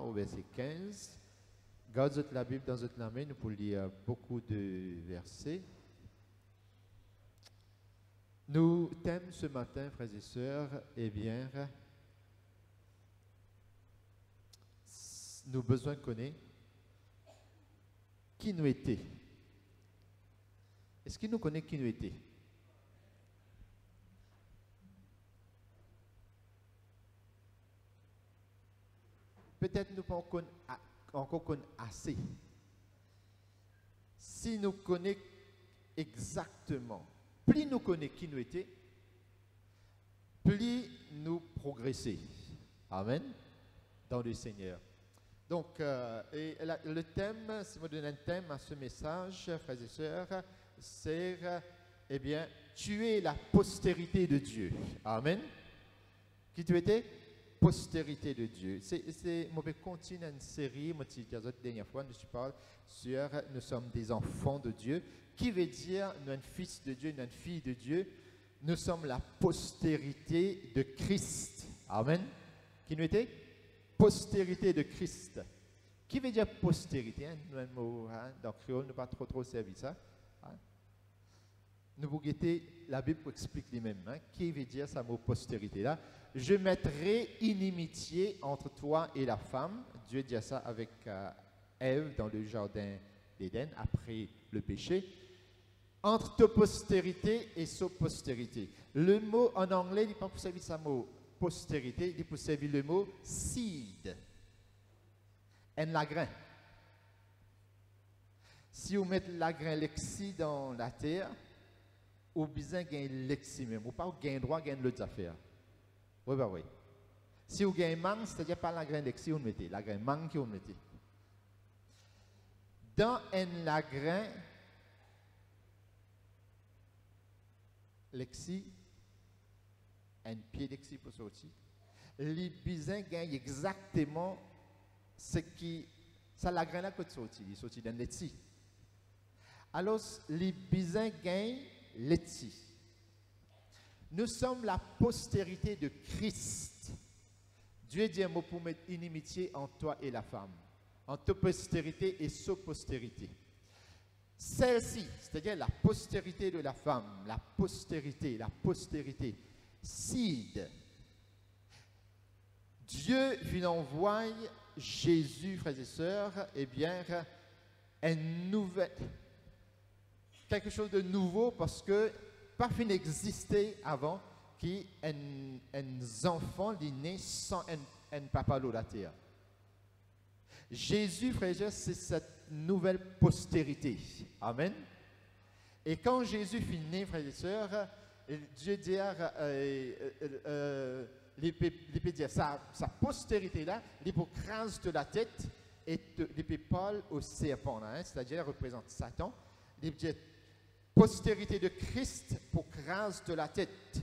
au verset 15. Gardez la Bible dans votre main, nous pouvons lire beaucoup de versets. Nous thème ce matin, frères et sœurs, eh bien, nous avons besoin de connaître qui nous était. Est-ce qu'il nous connaît qui nous était? Peut-être nous ne pouvons encore connaître assez. Si nous connaissons exactement, plus nous connaissons qui nous était, plus nous progresser. Amen. Dans le Seigneur. Donc, le thème, si vous donnez un thème à ce message, frères et sœurs, c'est, eh bien, tuer la postérité de Dieu. Amen. Qui tu étais? Postérité de Dieu. Je vais continuer une série, la dernière fois, nous parle sur nous sommes des enfants de Dieu, qui veut dire nous sommes fils de Dieu, nous sommes filles de Dieu, nous sommes la postérité de Christ. Amen. Qui nous était? Postérité de Christ. Qui veut dire postérité? Nous, un mot, dans le créole, nous pas trop servi ça. Nous vous guettez, la Bible explique lui-même. Qui veut dire ça mot postérité là? Je mettrai inimitié entre toi et la femme. Dieu dit ça avec Ève dans le jardin d'Éden, après le péché. Entre ta postérité et sa postérité. Le mot en anglais, il n'est pas pour servir ça mot postérité, il est pour servir le mot seed. Un lagrin. Si vous mettez lagrin lexi dans la terre, vous besoin de gagner lexi même. Vous pas gagner droit, gagner l'autre affaire. Oui, bah oui. Si vous gagnez mangue, c'est-à-dire pas lagrin lexi, vous mettez. Lagrin mangue que vous mettez. Dans un lagrin lexi, un pied lexi pour sortir, les bisins gagnent exactement ce qui. Ça lagrin là que sortir. Il sortit d'un lexi. Alors, les bisins gagnent lexi. Nous sommes la postérité de Christ. Dieu dit un mot pour mettre inimitié entre toi et la femme, entre ta postérité et sa postérité. Celle-ci, c'est-à-dire la postérité de la femme, la postérité, seed. Dieu vient envoyer Jésus, frères et sœurs, eh bien, quelque chose de nouveau parce que pas fin exister avant qui un enfant né sans un papa de la terre. Jésus, frères et sœurs, c'est cette nouvelle postérité. Amen. Et quand Jésus finit, frères et sœurs, Dieu dit, il peut dire sa postérité-là, il peut craser de la tête et il peut parler au serpent, c'est-à-dire représente Satan. Il peut dire postérité de Christ pour craser de la tête.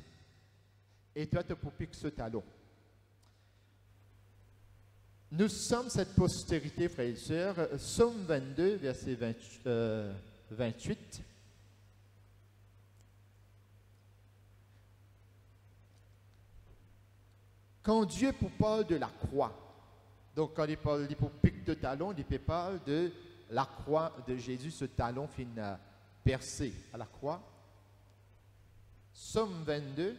Et toi, tu peux piquer ce talon. Nous sommes cette postérité, frères et sœurs. Psaume 22, verset 28. Quand Dieu parle de la croix, donc quand il parle pour pique de talon, il parle de la croix de Jésus, ce talon fin percé à la croix. Psaume 22,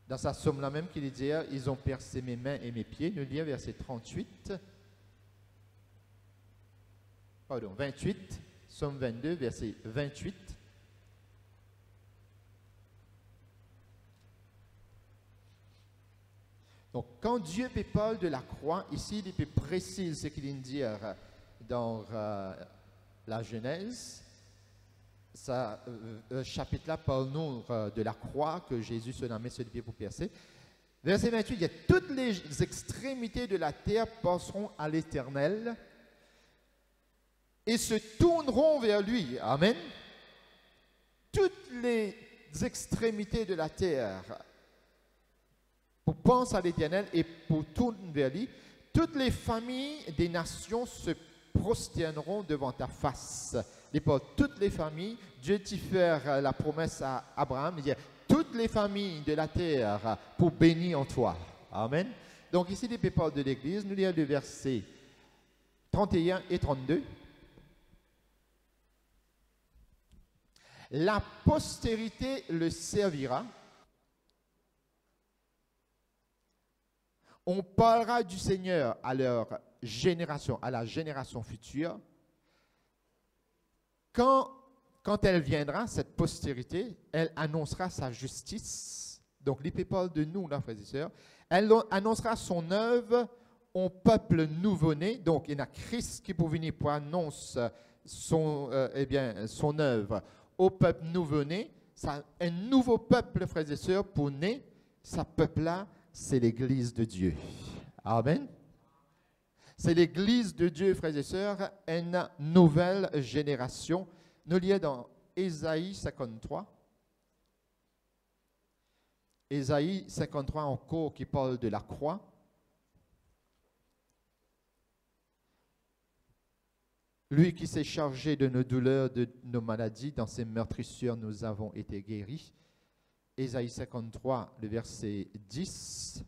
dans sa psaume là même qu'il dit, ils ont percé mes mains et mes pieds. Nous lisons verset 38. Pardon, 28. Psaume 22, verset 28. Donc, quand Dieu parle de la croix, ici, il précise ce qu'il dit dans la Genèse. Ce chapitre-là parle-nous de la croix que Jésus se nommait sur le pied pour percer. Verset 28, il y a toutes les extrémités de la terre passeront à l'Éternel et se tourneront vers lui. Amen. Toutes les extrémités de la terre pour penser à l'Éternel et pour tourner vers lui, toutes les familles des nations se prosterneront devant ta face. Et pour toutes les familles, Dieu t'a fait la promesse à Abraham, il dit toutes les familles de la terre pour bénir en toi. Amen. Donc ici, l'épître de l'Église, nous lisons les versets 31 et 32. La postérité le servira. On parlera du Seigneur à leur génération, à la génération future. Quand elle viendra, cette postérité, elle annoncera sa justice. Donc, l'épître de nous, là, frères et sœurs, elle annoncera son œuvre au peuple nouveau-né. Donc, il y a Christ qui pour venir pour annoncer son œuvre au peuple nouveau-né. Un nouveau peuple, frères et sœurs, pour naître. Ce peuple-là, c'est l'Église de Dieu. Amen. C'est l'Église de Dieu, frères et sœurs, une nouvelle génération. Nous lisons dans Ésaïe 53. Ésaïe 53 encore qui parle de la croix. Lui qui s'est chargé de nos douleurs, de nos maladies, dans ses meurtrissures, nous avons été guéris. Ésaïe 53, le verset 10.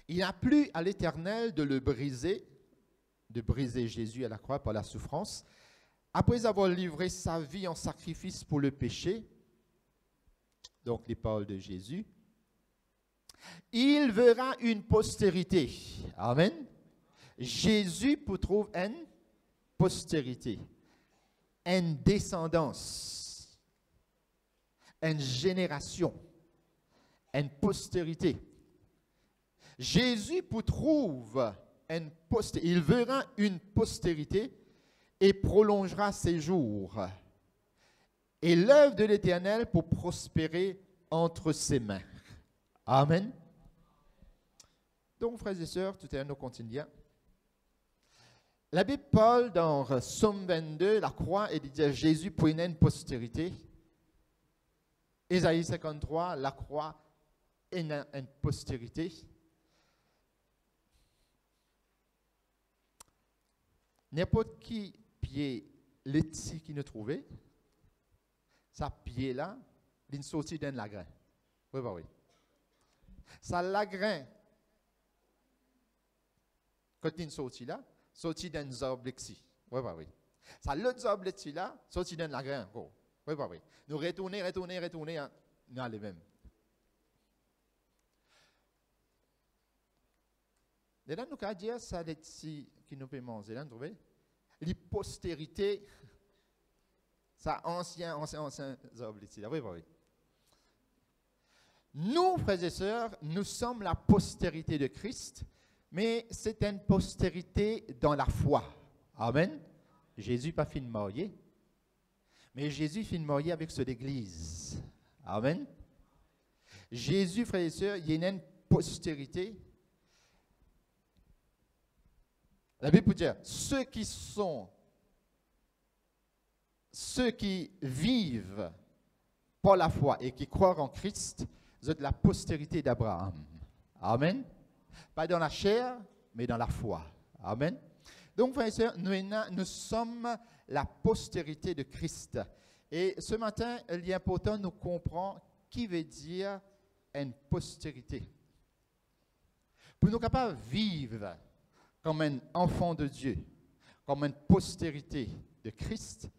Il n'a plu à l'Éternel de le briser, de briser Jésus à la croix par la souffrance, après avoir livré sa vie en sacrifice pour le péché. Donc les paroles de Jésus. Il verra une postérité. Amen. Jésus pour trouver une postérité, une descendance, une génération, une postérité. Jésus pour trouver une postérité, il verra une postérité et prolongera ses jours. Et l'œuvre de l'Éternel pour prospérer entre ses mains. Amen. Donc, frères et sœurs, tout est nous continuons. La Bible parle dans Psaume 22, la croix, et dit Jésus pour une postérité. Ésaïe 53, la croix et une postérité. N'importe qui pied l'éti qui nous trouvait, ça pied là, il sortit d'un lagrin. Oui, oui, oui. Ça lagrin, quand il sortit là, sorti d'un zoblexi. Oui, oui, oui. Ça l'autre zoblexi là, sorti d'un lagrin. Oh. Oui, oui, oui. Nous retourner, nous allons même. Et là, nous allons dire ça, qui nous peut manger. Là, nous trouvons les postérités, ça ancien zoblexi là. Oui, oui, oui. Nous, frères et sœurs, nous sommes la postérité de Christ, mais c'est une postérité dans la foi. Amen. Jésus n'a pas fini de marier, mais Jésus finit de marier avec son Église. Amen. Jésus, frères et sœurs, il y a une postérité. La Bible peut dire, ceux qui vivent par la foi et qui croient en Christ, vous êtes la postérité d'Abraham. Amen. Pas dans la chair, mais dans la foi. Amen. Donc, frères et sœurs, nous sommes la postérité de Christ. Et ce matin, il est important de nous comprendre qui veut dire une postérité. Pour nous capables de vivre comme un enfant de Dieu, comme une postérité de Christ,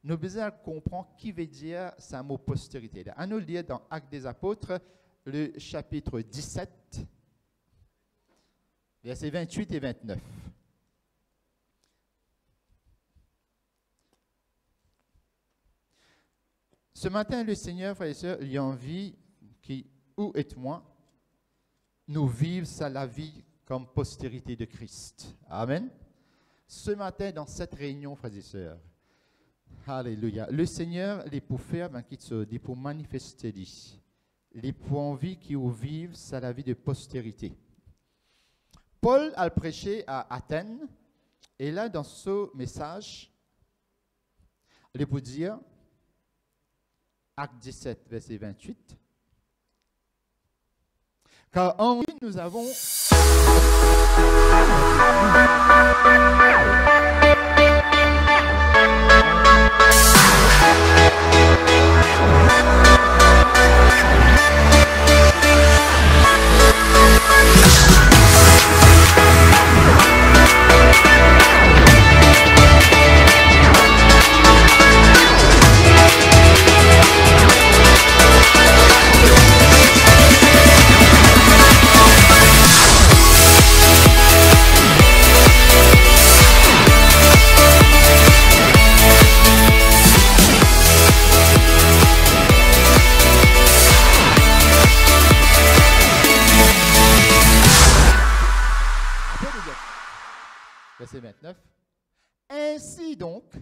nous avons besoin de comprendre qui veut dire ce mot postérité. À nous lire dans Actes des Apôtres, le chapitre 17, versets 28 et 29. Ce matin, le Seigneur, frères et sœurs, il a envie qui, où et moi, nous vivons la vie comme postérité de Christ. Amen. Ce matin, dans cette réunion, frères et sœurs, alléluia. Le Seigneur, il est pour faire, il est pour manifester, il est pour envie qu'il vive la vie de postérité. Paul a prêché à Athènes, et là, dans ce message, il est pour dire, Acte 17, verset 28, car en lui, nous avons Verset 29. Ainsi donc,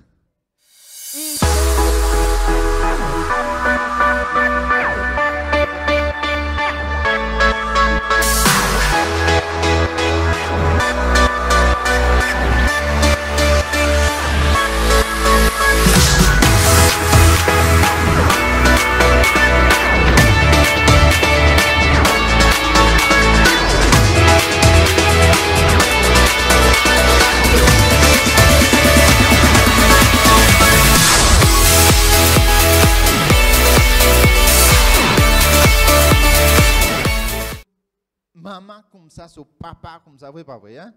maman comme ça, son papa comme ça, oui, pas vrai, hein?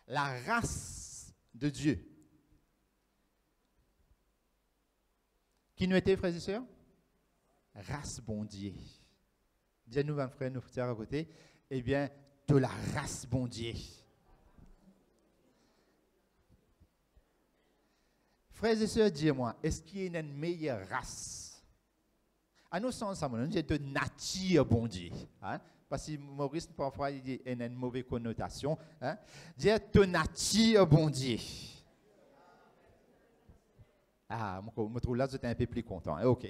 La race de Dieu. Qui nous était, frères et sœurs? Race bon Dieu. Dis-nous, mon frère, nous frères à côté, eh bien, de la race bon Dieu. Frères et sœurs, dis-moi, est-ce qu'il y a une meilleure race? À nous, sens, on dit de nature bon Dieu. Hein? Parce que Maurice, parfois, il dit une mauvaise connotation. Hein? Dire de nature bon Dieu. Ah, je me trouve là, j'étais un peu plus content. OK.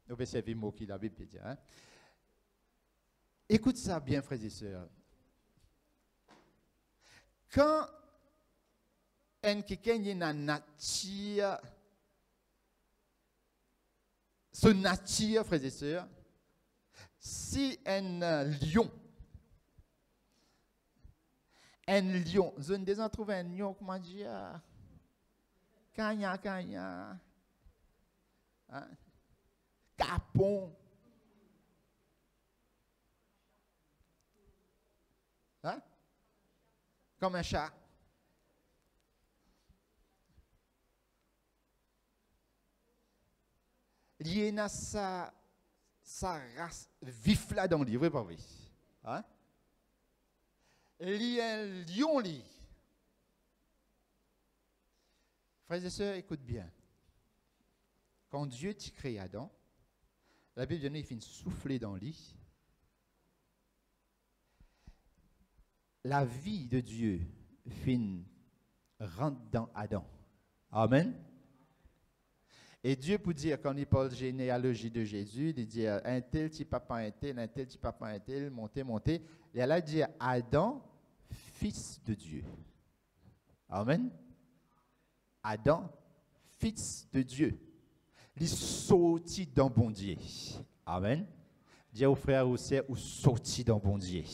Vous pouvez servir le mot qui la Bible dit. Hein? Écoute ça bien, frères et sœurs. Quand quelqu'un est dans nature, ce nature, frères et sœurs, si un lion, je ne déjà trouvé un lion, comment dire, kanya, hein? Capon, hein? Comme un chat. Il y a sa race vif là dans le livre, pas vrai? Hein? Il y a un lion. Frères et sœurs, écoute bien. Quand Dieu t'a créé Adam, la Bible dit qu'il fait souffler dans lui. La vie de Dieu rentre dans Adam. Amen. Et Dieu peut dire, quand il parle de généalogie de Jésus, il dit un tel petit papa, un tel petit papa, un tel, monter. Et là, il dit Adam, fils de Dieu. Amen. Adam, fils de Dieu. Il sortit dans bon Dieu. Amen. Dis aux frères ou sœurs, ou sortit dans bon Dieu.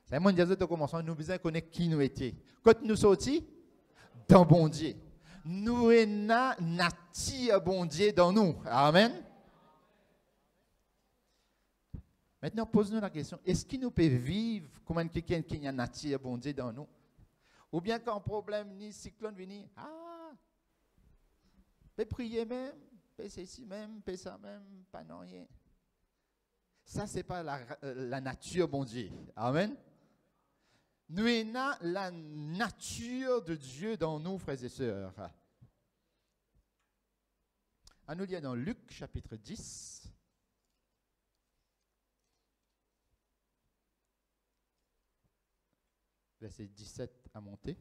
C'est un monde de commençons, nous besoin de connaître qui nous étions. Quand nous sortis, dans bon Dieu. Nous avons nature bon Dieu dans nous. Amen. Maintenant, pose-nous la question, est-ce qu'il nous peut vivre comme quelqu'un qui a nature bon Dieu dans nous? Ou bien quand un problème, ni cyclone vient, peut prier même, peut ceci même, peut ça même, pas non rien. Ça, ce n'est pas la nature bon Dieu. Amen. Nous avons la nature de Dieu dans nous, frères et sœurs. À nous lire dans Luc chapitre 10. Verset 17 à monter.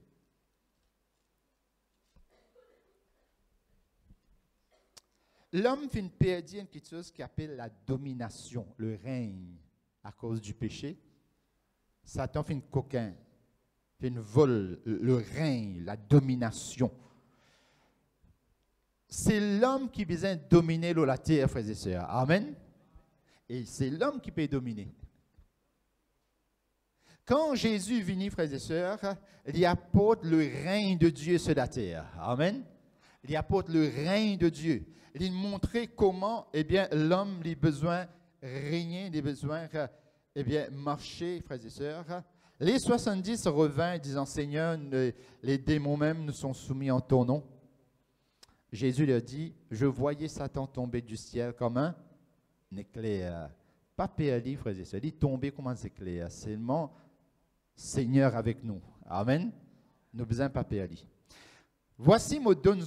L'homme fait perdre quelque chose qui appelle la domination, le règne, à cause du péché. Satan fait une coquin, fait une vol, le règne, la domination. C'est l'homme qui vient dominer la terre, frères et sœurs. Amen. Et c'est l'homme qui peut dominer. Quand Jésus vient, frères et sœurs, il apporte le règne de Dieu sur la terre. Amen. Il apporte le règne de Dieu. Il montrait comment, l'homme a besoin de régner, il a besoin marcher, frères et sœurs. Les 70 revinrent disant, Seigneur, les démons même nous sont soumis en ton nom. Jésus leur dit, je voyais Satan tomber du ciel comme un éclair. Pas perdu, frères et sœurs, il tombait comme un éclair. Seulement, Seigneur avec nous. Amen. Nous besoin pas perdu. Voici, moi donne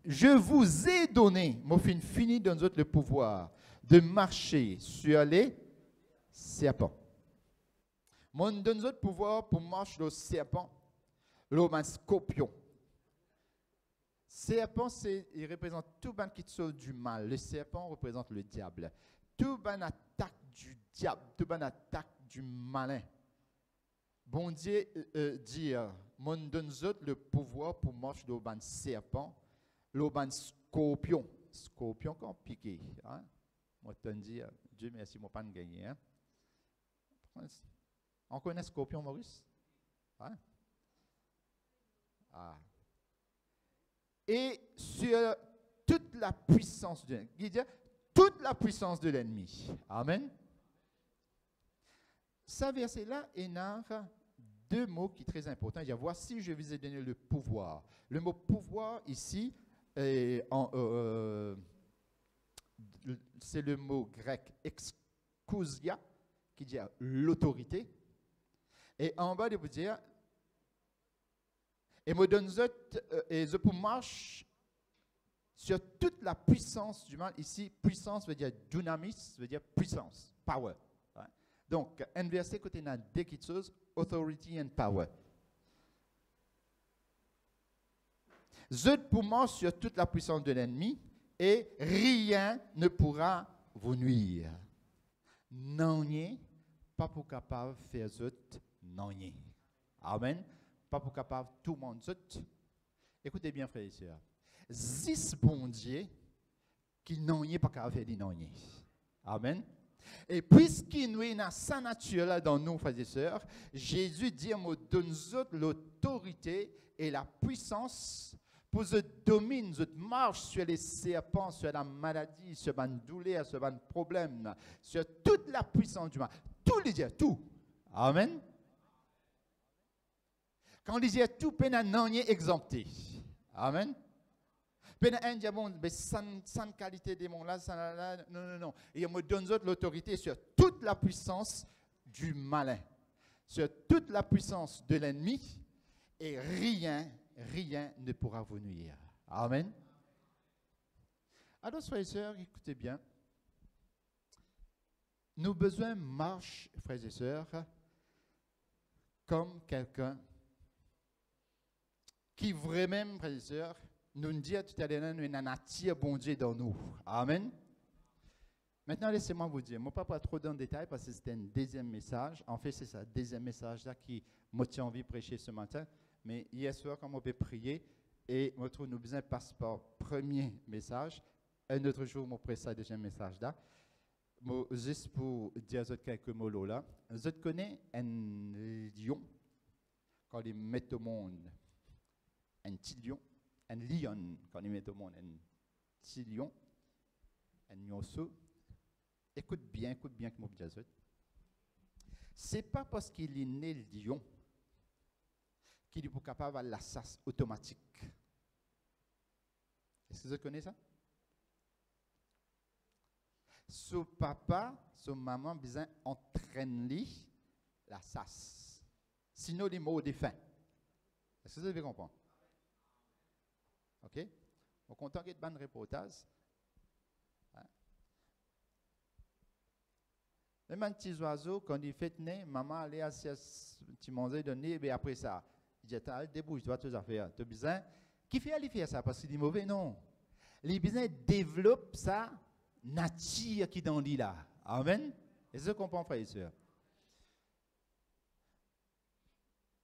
je vous ai donné, moi fini donne le pouvoir de marcher sur les serpents. Moi donne le pouvoir pour marcher sur le serpent, le scorpion. Serpent, il représente tout ban qui sort du mal. Le serpent représente le diable. Tout ban attaque du diable, tout ban attaque du malin. Bon Dieu dit, mon donne le pouvoir pour marcher sur le serpent, le scorpion. Scorpion qu'on piqué. Hein? Moi, je te dis, Dieu merci, moi pas gagné. Hein? On connaît scorpion, Maurice? Hein? Ah. Et sur toute la puissance de l'ennemi. Toute la puissance de l'ennemi. Amen. Ce verset-là énarre deux mots qui sont très importants. Il y a voici, je vous ai donné le pouvoir. Le mot pouvoir ici, c'est le mot grec exousia, qui dit l'autorité. Et en bas, de vous dire, et me donne et je peux marcher sur toute la puissance du mal. Ici, puissance veut dire dynamis, veut dire puissance, power. Ouais. Donc, inversé côté dans deux choses, authority and power. Je peux marcher sur toute la puissance de l'ennemi et rien ne pourra vous nuire. Non, pas pour capable de faire zut, non. Amen. Pas pour capable tout le monde. Écoutez bien, frères et sœurs. 10 bon Dieu qui n'ont pas capable de faire des non. Amen. Et puisqu'il nous est dans sa nature là dans nous, frères et sœurs, Jésus dit, moi donne l'autorité et la puissance pour se dominer, se marche sur les serpents, sur la maladie, sur la douleur, sur les problèmes, sur toute la puissance du mal. Tout les dire, tout. Amen. Quand on disait tout, peine non exempté. Amen. Peine un diable, sans qualité des mondes là, non. Et on me donne l'autorité sur toute la puissance du malin, sur toute la puissance de l'ennemi, et rien ne pourra vous nuire. Amen. Alors, frères et sœurs, écoutez bien. Nous avons besoin de marcher, frères et sœurs, comme quelqu'un qui vraiment, frères et sœurs, nous dit tout à l'heure, nous avons un attire bon Dieu dans nous. Amen. Maintenant, laissez-moi vous dire, je ne vais pas trop dans le détail parce que c'était un deuxième message. En fait, c'est ça, deuxième message-là qui m'a envie de prêcher ce matin. Mais hier soir, quand on peut prier, et nous avons besoin de passer par le premier message, un autre jour, je prêche ça deuxième message-là. Juste pour dire quelques mots là. Je connais un lion, quand il met au monde. Un petit lion, un lion, quand il met au monde, un petit lion, un lionceau. Écoute bien que je vous dis. Ce n'est pas parce qu'il est né le lion qu'il est capable de la chasse automatique. Est-ce que vous connaissez ça? Son papa, son maman, besoin entraîner la chasse. Sinon, il meurt de faim. Est-ce que vous avez compris? OK? On est content qu'il y ait de bons reportages. Hein? Même un petit oiseau, quand il fait nez, maman allait à ce petit manger de nez, et après ça, il dit, débouche-toi, tu as fait. Tu as besoin. Qui fait aller faire ça? Parce qu'il est mauvais? Non. Il a besoin de développer ça. Nature qui dans lui là. Amen. Est-ce que vous comprenez, frères et sœurs?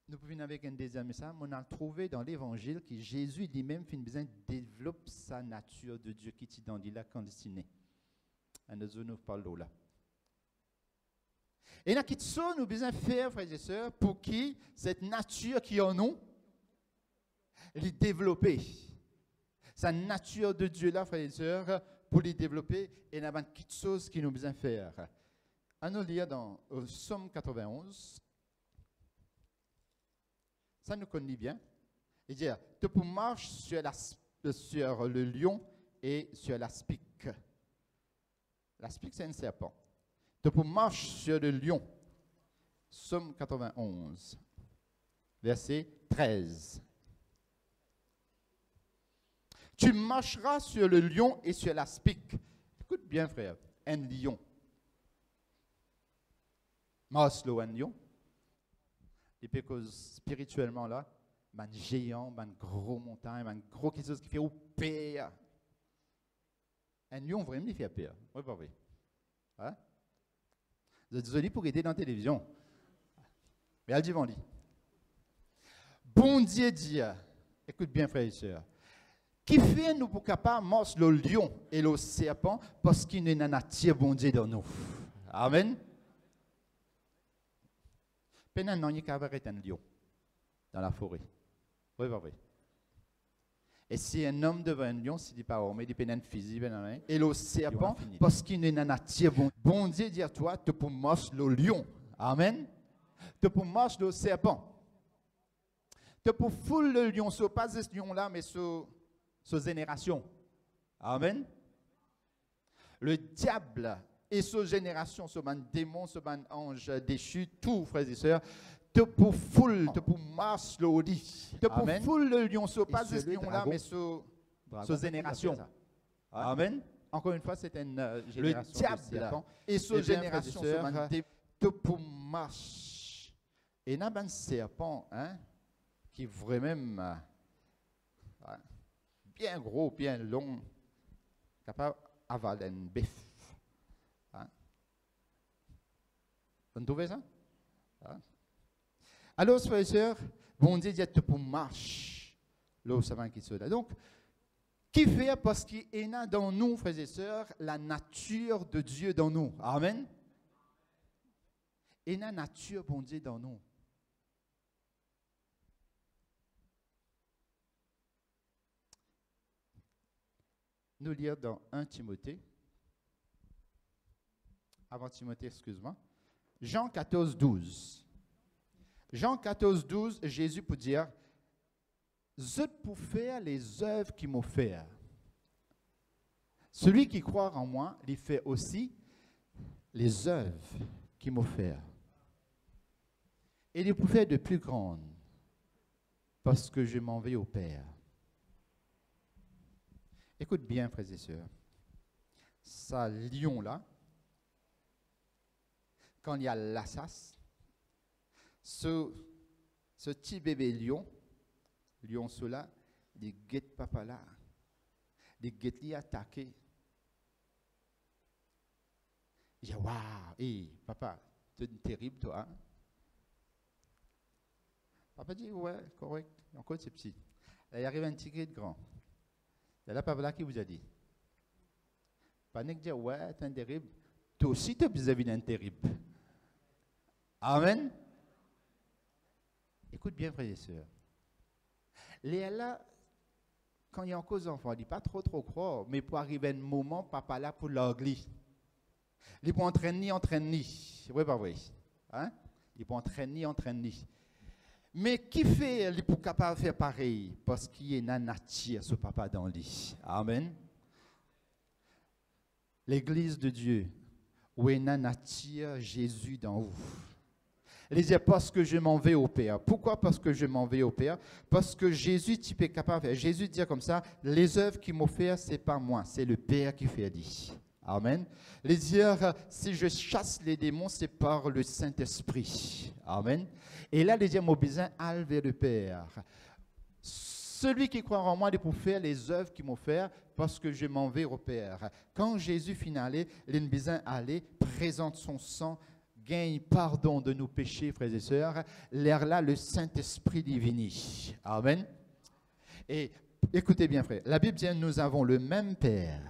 Nous pouvons venir avec un deuxième message. On a trouvé dans l'évangile que Jésus lui-même fait besoin de développer sa nature de Dieu qui est dans lui là quand il est né. Un autre nous parle là. Et là, qu'est-ce que nous avons besoin de faire, frères et sœurs, pour que cette nature qui en nous, les développer. Sa nature de Dieu là, frères et sœurs, pour les développer, et il y a quelque chose qui nous besoin de faire. À nous lire dans Somme 91. Ça nous connaît bien. Il dit, tu peux marcher sur le lion et sur l'aspic. L'aspic, c'est un serpent. Tu peux marcher sur le lion. Somme 91, verset 13. Tu marcheras sur le lion et sur l'aspic. Écoute bien, frère. Un lion. Maslow, un lion. Et puis que spirituellement, là, un géant, un gros montagne, un gros quelque chose qui fait au père. Un lion, vraiment, il fait peur. Oui, pas vrai. Hein? Vous êtes désolé pour aider dans la télévision. Mais elle dit, on lit. Bon Dieu dit, écoute bien, frères et sœurs, qui fait nous pour capable marcher le lion et le serpent parce qu'il y a une nature bon Dieu dans nous. Amen. Maintenant, il y a un lion dans la forêt. Oui, pas vrai. Et si un homme devant un lion, s'il dit pas homme, il dit pénène physique, et le serpent, parce qu'il y a une nature bon. Bon Dieu dit à toi, tu peux marcher le lion. Amen. Tu peux marcher le serpent. Tu peux fouler le lion, ce pas ce lion-là, mais ce génération. Amen. Le diable et sa génération, ce démon, ce ange déchu, tout, frères et sœurs, te pour foule, te pour marche le lit, te pour foule le lion, ce pas ce lion-là, mais ce génération. Amen. Encore une fois, c'est une génération. Le diable et sa génération, te pour marche. Et il y a un serpent, hein, qui est vraiment bien gros, bien long, capable d'avaler un bœuf. Hein? Vous trouvez ça? Hein? Alors, frères et sœurs, bon Dieu dit pour marcher. Là, ça va qui se là. Donc, qui fait parce qu'il y a dans nous, frères et sœurs, la nature de Dieu dans nous. Amen. Il y a la nature, bon Dieu, dans nous. Nous lire dans 1 Timothée, avant Timothée, excuse-moi, Jean 14, 12. Jean 14, 12, Jésus peut dire, je pour faire les œuvres qui m'ont fait. Celui qui croit en moi, il fait aussi les œuvres qui m'ont fait. Et il peut faire de plus grandes, parce que je m'en vais au Père. Écoute bien, frères et sœurs, ça lion-là, quand il y a l'assas, ce petit bébé lion cela, il guette papa là, il guette lui attaquer. Il dit, waouh, hey, papa, tu es terrible toi. Hein? Papa dit, ouais, correct, encore c'est petit. Là, il arrive un petit de grand. C'est là, papa là qui vous a dit. Pas que dire, ouais, tu es terrible. Toi aussi, tu as besoin d'un terrible. Amen. Écoute bien, frères et sœurs. Là, quand il y a encore des enfants, il ne dit pas trop croire, mais pour arriver à un moment, papa là pour l'agli. Il peut entraîner. Oui, pas vrai. Hein? Il peut entraîner. Mais qui fait, il pour capable de faire pareil? Parce qu'il y a une nature, ce papa dans lui. Amen. L'église de Dieu, où il y a une nature, Jésus dans vous. Il dit, parce que je m'en vais au Père. Pourquoi parce que je m'en vais au Père? Parce que Jésus, tu es capable de faire. Jésus dit comme ça, les œuvres qu'il m'a fait, ce n'est pas moi, c'est le Père qui fait dit. Amen. Les dire, si je chasse les démons, c'est par le Saint-Esprit. Amen. Et là, les dire, mon besoin, aller vers le Père. Celui qui croit en moi, il peut faire les œuvres qu'il m'a fait parce que je m'en vais au Père. Quand Jésus finalé, il a besoin d'aller, présente son sang, gagne pardon de nos péchés, frères et sœurs, l'air là, le Saint-Esprit divini. Amen. Et écoutez bien, frère, la Bible dit, nous avons le même Père.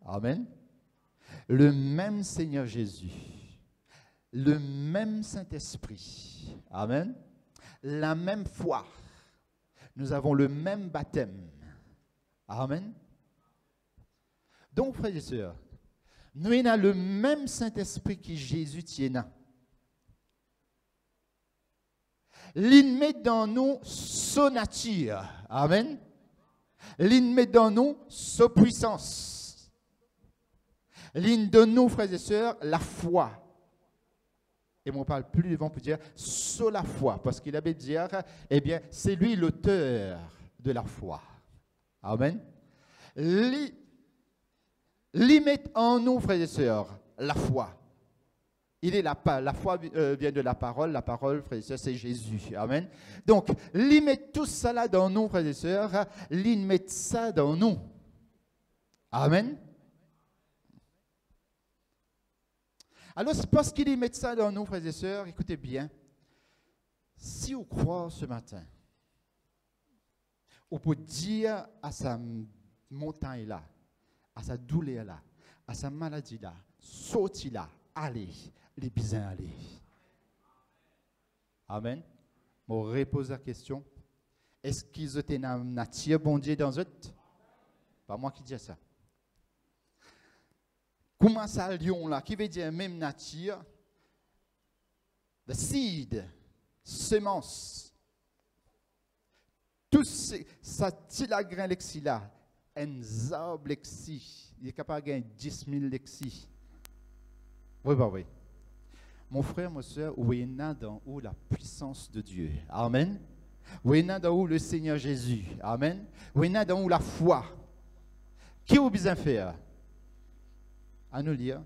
Amen. Le même Seigneur Jésus. le même Saint-Esprit. Amen. La même foi. Nous avons le même baptême. Amen. Donc, frères et sœurs, nous avons le même Saint-Esprit que Jésus tient. Il met dans nous sa nature. Amen. Il met dans nous sa puissance. Il donne nous, frères et sœurs, la foi. Et on ne parle plus devant pour dire sur la foi, parce qu'il avait dire, eh bien, c'est lui l'auteur de la foi. Amen. Il met en nous, frères et sœurs, la foi. La foi vient de la parole, frères et sœurs, c'est Jésus. Amen. Donc, il met tout ça là dans nous, frères et sœurs, il met ça dans nous. Amen. Alors, c'est parce qu'il met ça dans nous, frères et sœurs, écoutez bien, si vous croyez ce matin, on peut dire à sa montagne-là, à sa douleur-là, à sa maladie-là, sortez-là, allez, les bisins, allez. Amen. Je repose la question. Est-ce qu'ils étaient une nature bon Dieu dans eux? Pas moi qui dis ça. Comment ça, lion là, qui veut dire même nature? The seed, semence. Tout ça, si la grain lexi là, un arbre lexi, il est capable de gagner 10 000 lexi. Oui, bah oui. Mon frère, ma soeur, où est dans où la puissance de Dieu? Amen. Où est dans où le Seigneur Jésus? Amen. Où est dans où la foi? Qui vous besoin faire? À nous lire.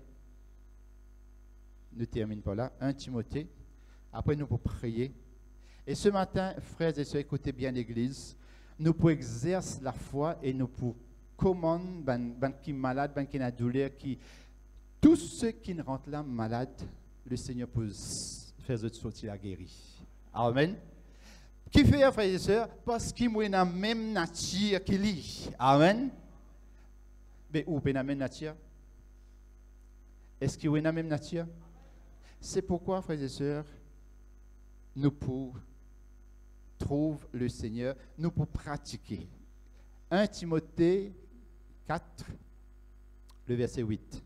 Ne termine pas là. 1 Timothée. Après, nous pouvons prier. Et ce matin, frères et sœurs, écoutez bien l'Église. Nous pouvons exercer la foi et nous pouvons commander ben qui malade, ben qui a douleur, qui tous ceux qui ne rentrent là malades, le Seigneur peut faire sortir la guérie. Amen. Qui fait, frères et sœurs? Parce qu'il est dans la même nature qu'il est. Amen. Mais où est la même nature? Est-ce qu'il est dans la même nature? C'est pourquoi, frères et sœurs, nous pouvons trouver le Seigneur, nous pouvons pratiquer. 1 Timothée 4, le verset 8.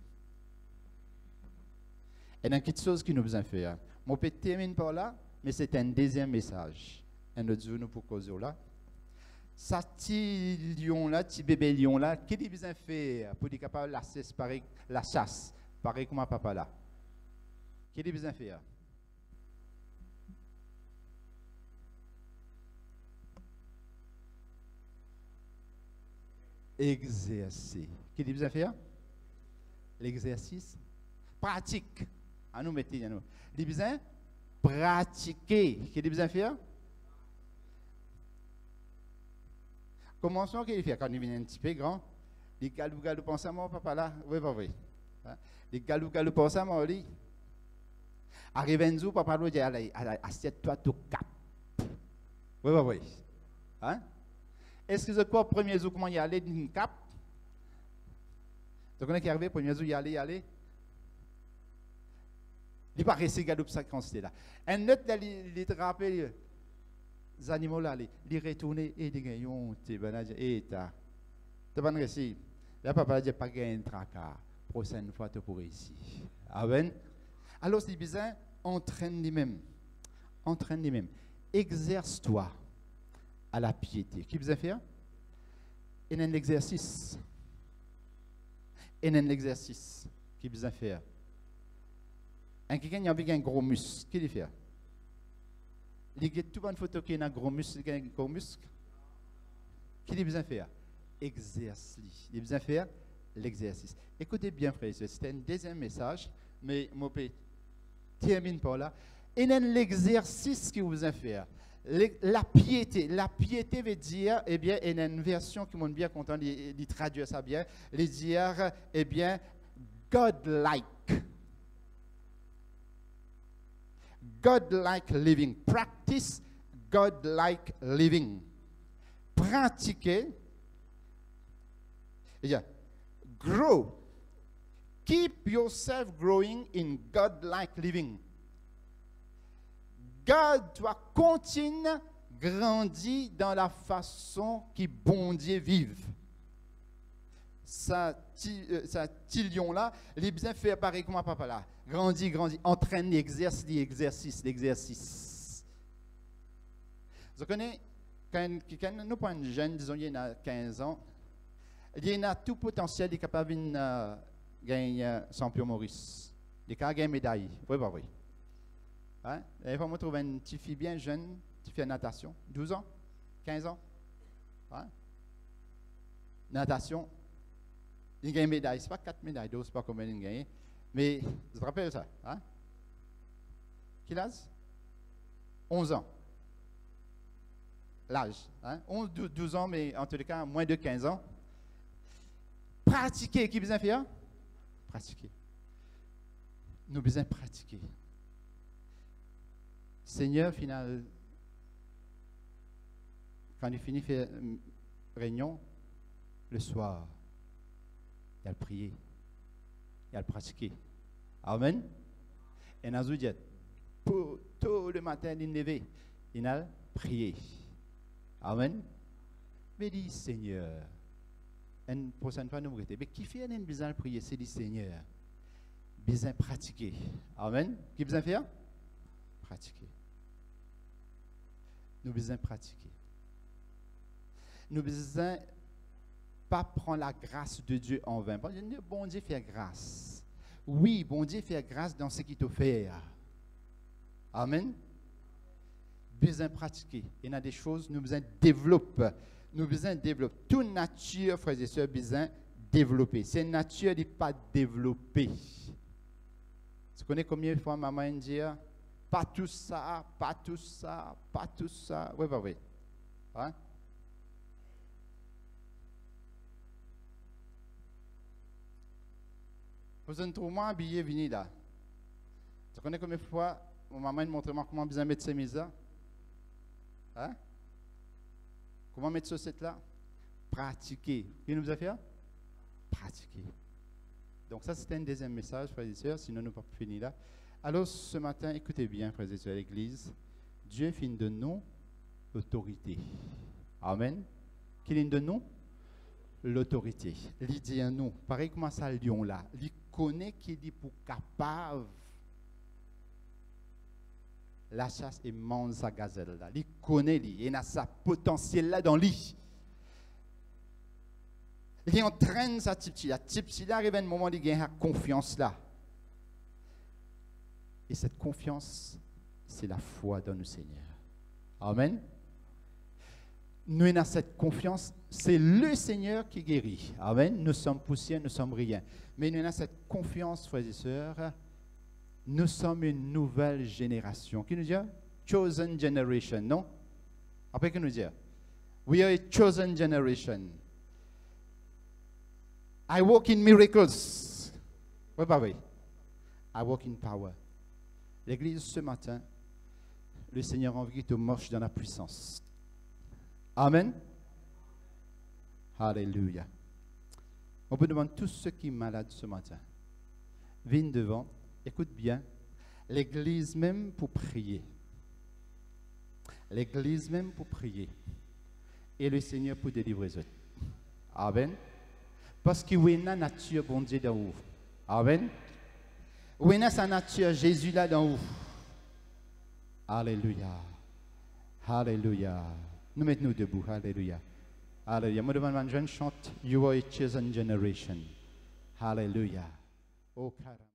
Et dans quelque chose qui nous besoin faire. Mon peut termine par là, mais c'est un deuxième message. Un autre jour, nous pour causer là. Ça, petit lion là, petit bébé lion là, qu'est-ce qu'il besoin faire pour être capable de la chasse, pareil comme papa là? Qu'est-ce qu'il besoin faire? Exercer. Qu'est-ce qu'il besoin faire? L'exercice. Pratique. À nous mettre, à nous. Il besoin pratiquer. Qu'est-ce qu'il besoin faire? Commençons qu'il fait quand il vient un petit peu grand. Les galou pensent à moi, papa là. Oui, pas vrai. Les galou pensent à moi, lui. Arrive un jour, papa lui dit, assieds-toi tout cap. Oui, pas vrai. Hein? Est-ce que vous crois, premier jour, comment il y allait d'une cap? Donc, on est arrivé, premier jour, il y allait. Il n'est pas resté galop ça quand c'était là. Un autre, il te rappelle, les animaux là, ils retournent et ils gagnent, et tu vas réussir. Là, papa dit, pas gagner un tracas. Prochaine fois, tu pourras ici. Amen. Alors, c'est bizarre, entraîne lui-même. Entraîne lui-même. Exerce-toi à la piété. Qui besoin faire? Il y a un exercice. Il y a un exercice qui besoin faire. Quelqu'un qui a un gros muscle, qu'est-ce qu'il fait? Il y a toute une photo qui a un gros muscle, il a un gros muscle. Qu'est-ce qu'il besoin faire? Exerce-lui. Il besoin faire l'exercice. Écoutez bien, frères et sœurs, c'était un deuxième message, mais je vais terminer par là. Il y a l'exercice que vous besoin faire. La piété veut dire, eh bien, il y a une version qui m'ont bien content de traduire ça bien, de dire, eh bien, God-like. God-like living. Practice God-like living. Pratiquer. Yeah. Grow. Keep yourself growing in God-like living. God doit continuer grandir dans la façon qui bon Dieu vive. Ça petit lion-là, il est bien fait pareil comme papa là. Grandit, entraîne l'exercice. Vous connaissez, quand nous prenons un jeune, disons, il a 15 ans, il a tout potentiel, il est capable de gagner champion Maurice. Il est capable de gagner médaille. Oui, pas vrai. Hein? Il faut me trouver une petite fille bien jeune, qui fait natation, 12 ans, 15 ans. Hein? Natation. Il gagne une médaille. Ce n'est pas 4 médailles d'eau, ce n'est pas combien il gagne. Mais, je te rappelle ça. Hein? Quel âge? 11 ans. L'âge. Hein? 11, 12 ans, mais en tous les cas, moins de 15 ans. Pratiquer. Qui besoin de faire? Pratiquer. Nous besoin pratiquer. Seigneur, final, quand il finit de faire réunion, le soir, il a le prier, il a le pratiquer. Amen. Et nous avons dit, pour tout le matin, il levé, il a prié. Amen. Mais dit Seigneur, une prochaine fois, nous me mais qui fait un besoin de prier, c'est dit Seigneur, besoin de pratiquer. Amen. Qui besoin de faire? Pratiquer. Nous besoin de pratiquer. Nous besoin pas prendre la grâce de Dieu en vain. Parce que bon Dieu fait grâce. Oui, bon Dieu fait grâce dans ce qu'il te fait. Amen. Besoin de pratiquer. Il y a des choses nous besoin de développer. Nous besoin de développer. Toute nature, frères et sœurs, besoin de développer. Cette nature n'est pas développée. Tu connais combien de fois maman dit pas tout ça, pas tout ça, pas tout ça. Oui, oui. Hein? Vous êtes trop moins habillé, venez là. Tu connais combien de fois mon maman montre moi comment bien mettre ces mises là? Hein? Comment mettre ce set là? Pratiquer. Qu'est-ce que nous a fait? Pratiquer. Donc ça c'était un deuxième message, frères et sœurs, sinon nous ne pouvons pas finir là. Alors ce matin, écoutez bien, frères et sœurs, l'église, Dieu fait de nous l'autorité. Amen. Qu'il de nous l'autorité. Il dit à nous, pareil comme ça, lion là, il connaît qu'il dit pour capable la chasse et mange sa gazelle là. Il connaît lui, il a sa potentiel là dans lui. Il entraîne sa type là. Type là arrive un moment où il gagne confiance là. Et cette confiance, c'est la foi dans le Seigneur. Amen. Nous avons cette confiance, c'est le Seigneur qui guérit. Amen. Nous sommes poussière, nous sommes rien. Mais nous avons cette confiance, frères et sœurs, nous sommes une nouvelle génération. Qui nous dit? Chosen generation, non? Après, que nous dit? We are a chosen generation. I walk in miracles. Oui, pas vrai. I walk in power. L'église, ce matin, le Seigneur a envie de marcher dans la puissance. Amen. Alléluia. On peut demander tous ceux qui sont malades ce matin. Viens devant, écoute bien. L'église même pour prier. L'église même pour prier. Et le Seigneur pour délivrer les autres. Amen. Parce que oui, la nature, bon Dieu, dans vous. Amen. Oui, sa nature, Jésus là dans vous. Alléluia. Alléluia. Nous mettons debout. Alléluia. Alléluia. Moi, devant ma jeune chante, You are a chosen generation. Alléluia. Oh, caramba.